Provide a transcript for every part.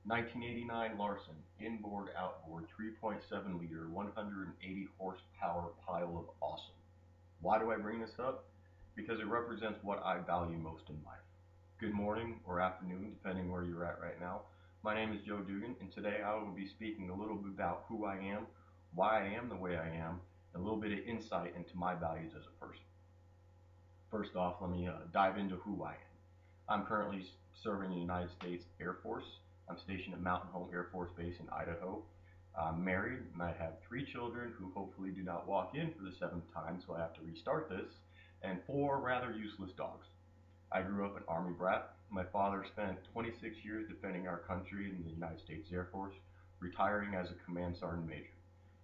1989 Larson, inboard outboard 3.7 liter, 180 horsepower pile of awesome. Why do I bring this up? Because it represents what I value most in life. Good morning or afternoon, depending where you're at right now. My name is Joe Dugan, and today I will be speaking a little bit about who I am, why I am the way I am, and a little bit of insight into my values as a person. First off, let me dive into who I am. I'm currently serving in the United States Air Force. I'm stationed at Mountain Home Air Force Base in Idaho. I'm married and I have 3 children who hopefully do not walk in for the 7th time, so I have to restart this, and 4 rather useless dogs. I grew up an Army brat. My father spent 26 years defending our country in the United States Air Force, retiring as a command sergeant major.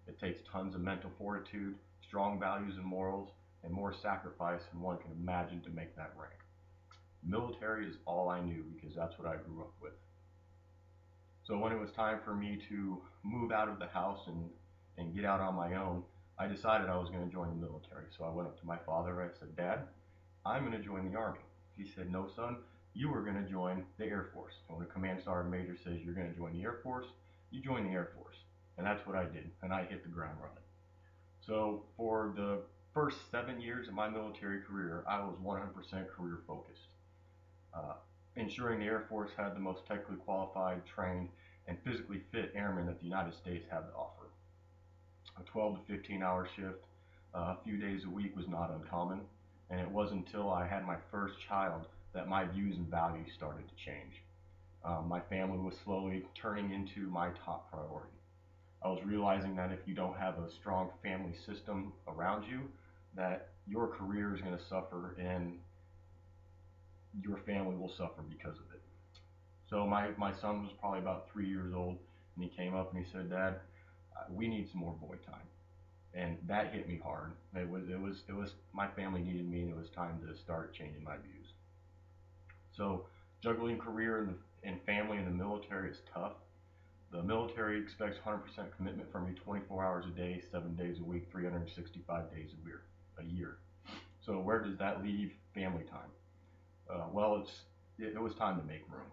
It takes tons of mental fortitude, strong values and morals, and more sacrifice than one can imagine to make that rank. Military is all I knew because that's what I grew up with. So when it was time for me to move out of the house and get out on my own, I decided I was going to join the military. So I went up to my father. I said, Dad, I'm going to join the Army. He said, no, son, you are going to join the Air Force. And when a command sergeant major says you're going to join the Air Force, you join the Air Force. And that's what I did. And I hit the ground running. So for the first 7 years of my military career, I was 100% career focused, uh, ensuring the Air Force had the most technically qualified, trained, and physically fit airmen that the United States had to offer. A 12 to 15 hour shift, a few days a week was not uncommon, and it wasn't until I had my first child that my views and values started to change. My family was slowly turning into my top priority. I was realizing that if you don't have a strong family system around you, that your career is going to suffer and your family will suffer because of it. So my son was probably about 3 years old, and he came up and he said, Dad, we need some more boy time. And that hit me hard. It was my family needed me, and it was time to start changing my views. So juggling career and family in the military is tough. The military expects 100% commitment from you 24 hours a day, 7 days a week, 365 days a year. So where does that leave family time? Well, it was time to make room.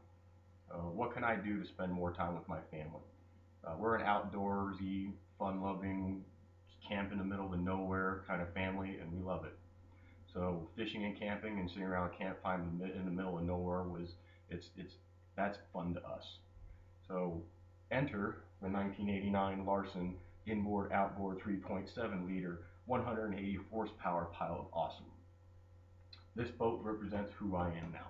What can I do to spend more time with my family? We're an outdoorsy, fun-loving, camp in the middle of nowhere kind of family, and we love it. So fishing and camping and sitting around a campfire in the middle of nowhere it's that's fun to us. So enter the 1989 Larson inboard outboard 3.7 liter 180 horsepower pile of awesome. This boat represents who I am now.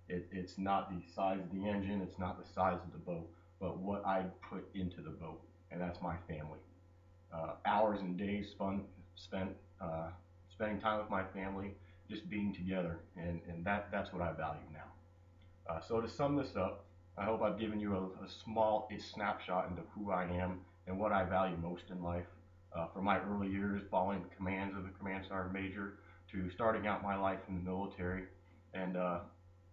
It's not the size of the engine, it's not the size of the boat, but what I put into the boat, and that's my family. Hours and days spent spending time with my family, just being together, and that's what I value now. So to sum this up, I hope I've given you a small snapshot into who I am and what I value most in life. From my early years following the commands of the command sergeant major to starting out my life in the military, and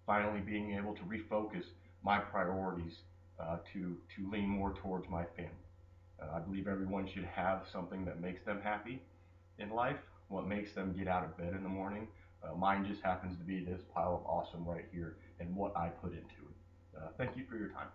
finally being able to refocus my priorities to lean more towards my family. I believe everyone should have something that makes them happy in life, what makes them get out of bed in the morning. Mine just happens to be this pile of awesome right here and what I put into it. Thank you for your time.